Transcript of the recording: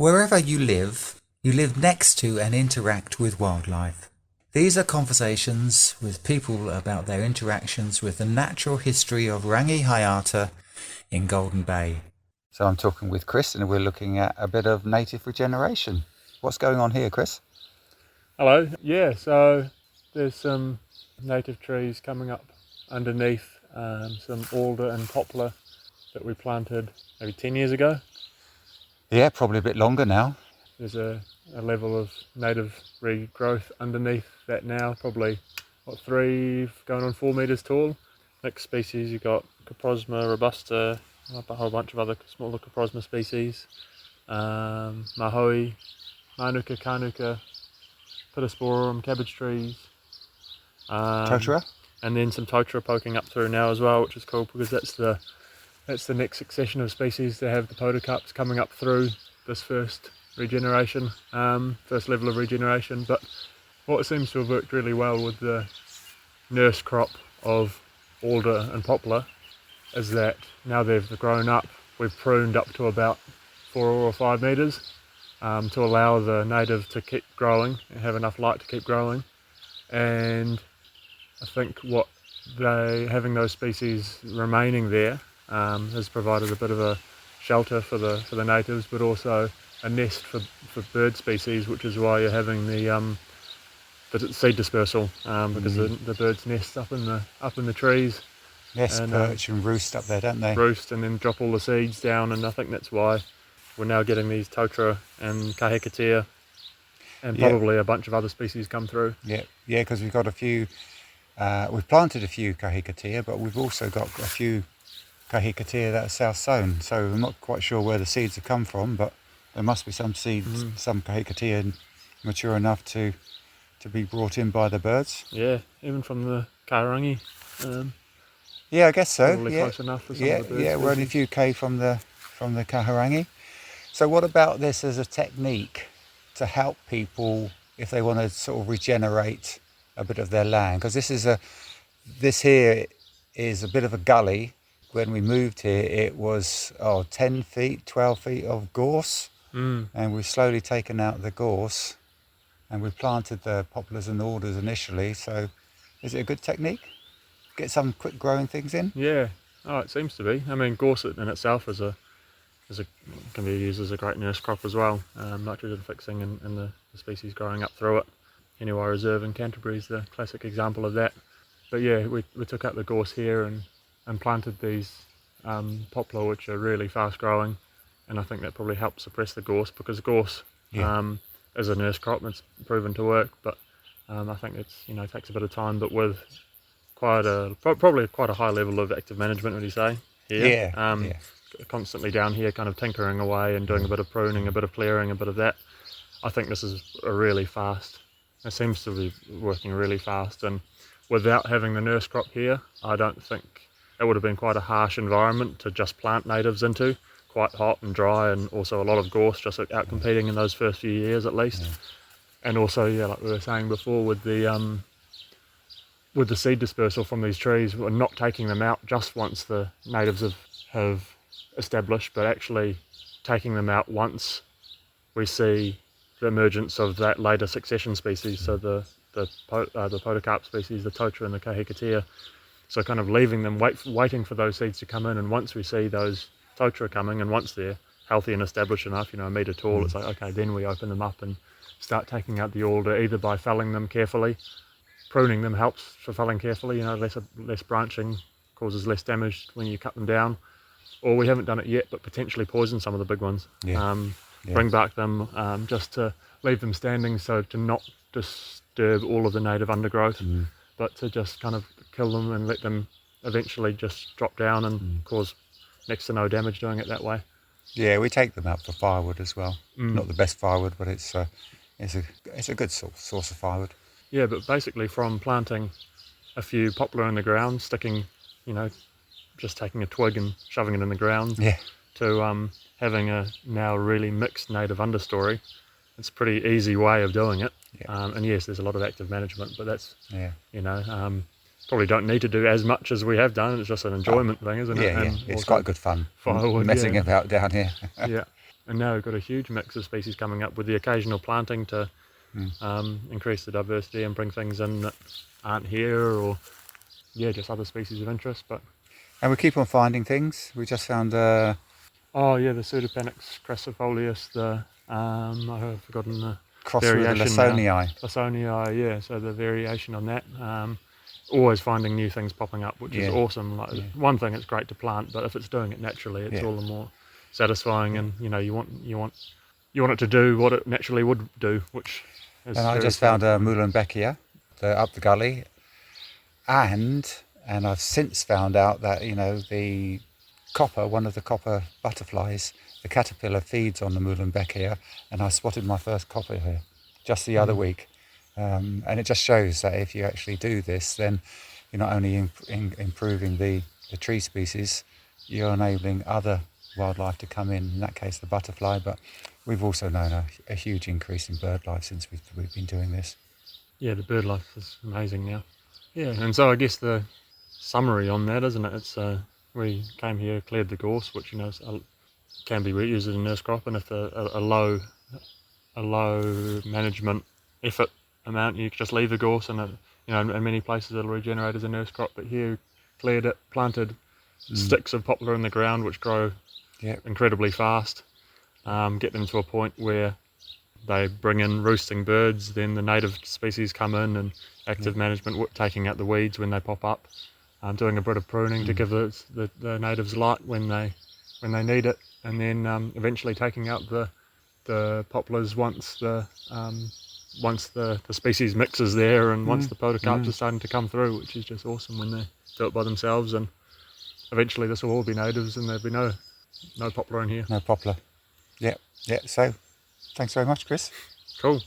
Wherever you live next to and interact with wildlife. These are conversations with people about their interactions with the natural history of Rangi Hayata in Golden Bay. So I'm talking with Chris and we're looking at a bit of native regeneration. What's going on here, Chris? Hello. Yeah, so there's some native trees coming up underneath, some alder and poplar that we planted maybe 10 years ago. Yeah, probably a bit longer now. There's a level of native regrowth underneath that now, probably 3 going on 4 metres tall. Next species you've got Coprosma robusta, a whole bunch of other smaller Coprosma species, Mahoe, Manuka, Kanuka, Pittosporum, cabbage trees. Totara? And then some Totara poking up through now as well, which is cool because that's the next succession of species to have the podocarps coming up through this first regeneration, first level of regeneration. But what seems to have worked really well with the nurse crop of alder and poplar is that now they've grown up, we've pruned up to about 4 or 5 metres to allow the native to keep growing and have enough light to keep growing. And I think having those species remaining there has provided a bit of a shelter for the natives, but also a nest for bird species, which is why you're having the seed dispersal, because the birds nest up in the trees. Nest, and perch and roost up there, don't they? Roost and then drop all the seeds down, and I think that's why we're now getting these Totara and Kahikatea and probably a bunch of other species come through. Yeah, because we've got a few, we've planted a few Kahikatea, but we've also got a few Kahikatea that are south sown, so I'm not quite sure where the seeds have come from, but there must be some seeds, some Kahikatea mature enough to be brought in by the birds. Yeah, even from the Karangi. Yeah, I guess so. Probably close enough for some of the birds. Yeah, we're only a few K from the Kaharangi. So what about this as a technique to help people if they want to sort of regenerate a bit of their land? Because this here is a bit of a gully. When we moved here, it was 10 feet, 12 feet of gorse, and we've slowly taken out the gorse, and we planted the poplars and alders initially. So is it a good technique? Get some quick growing things in? Yeah, it seems to be. I mean, gorse in itself can be used as a great nurse crop as well. Nitrogen fixing and the species growing up through it. Anyway Reserve in Canterbury is the classic example of that. But yeah, we took out the gorse here and planted these poplar, which are really fast growing, and I think that probably helps suppress the gorse, because gorse is a nurse crop and it's proven to work, but I think it's takes a bit of time, but with probably quite a high level of active management, would you say, here? Constantly down here kind of tinkering away and doing a bit of pruning, a bit of clearing, a bit of that. I think this is it seems to be working really fast, and without having the nurse crop here, I don't think it would have been quite a harsh environment to just plant natives into, quite hot and dry, and also a lot of gorse just out competing in those first few years at least. And also, like we were saying before, with the seed dispersal from these trees, we're not taking them out just once the natives have established, but actually taking them out once we see the emergence of that later succession species, so the podocarp species, the Totara and the Kahikatea. So kind of leaving them waiting for those seeds to come in, and once we see those Totara coming, and once they're healthy and established enough, a metre tall, it's like, okay, then we open them up and start taking out the alder, either by felling them carefully. Pruning them helps for felling carefully, less branching causes less damage when you cut them down. Or we haven't done it yet, but potentially poison some of the big ones. Bring back them just to leave them standing, so to not disturb all of the native undergrowth, but to just kind of kill them and let them eventually just drop down and cause next to no damage doing it that way. Yeah, we take them out for firewood as well. Not the best firewood, but it's a good source of firewood. Yeah, but basically from planting a few poplar in the ground, sticking, just taking a twig and shoving it in the ground, to having a now really mixed native understory, it's a pretty easy way of doing it. And yes, there's a lot of active management, but that's, probably don't need to do as much as we have done. It's just an enjoyment thing, isn't it? Yeah, it's quite good fun. Firewood, messing about down here. and now we've got a huge mix of species coming up with the occasional planting to increase the diversity and bring things in that aren't here, or just other species of interest. And we keep on finding things. We just found the Pseudopanax crassifolius, I've forgotten the cross with the variation now. Lawsonii. Lawsonii, yeah, so the variation on that. Always finding new things popping up, which is awesome. One thing, it's great to plant, but if it's doing it naturally, it's all the more satisfying. And you want it to do what it naturally would do, which is. And I just found a Muhlenbeckia up the gully, and I've since found out that the copper, one of the copper butterflies, the caterpillar feeds on the Muhlenbeckia, and I spotted my first copper here just the other week. And it just shows that if you actually do this, then you're not only improving the tree species, you're enabling other wildlife to come in that case the butterfly, but we've also known a huge increase in bird life since we've been doing this. Yeah, the bird life is amazing now. Yeah, and so I guess the summary on that, isn't it? It's we came here, cleared the gorse, which can be used as a nurse crop, and if a low management effort amount, you just leave the gorse, and in many places it'll regenerate as a nurse crop. But here, cleared it, planted sticks of poplar in the ground, which grow incredibly fast. Get them to a point where they bring in roosting birds, then the native species come in, and active management, taking out the weeds when they pop up, doing a bit of pruning to give the natives light when they need it, and then eventually taking out the poplars once the species mix is there, and once the podocarps are starting to come through, which is just awesome when they do it by themselves. And eventually this will all be natives, and there'll be no poplar in here. No poplar. Yeah. So thanks very much, Chris. Cool.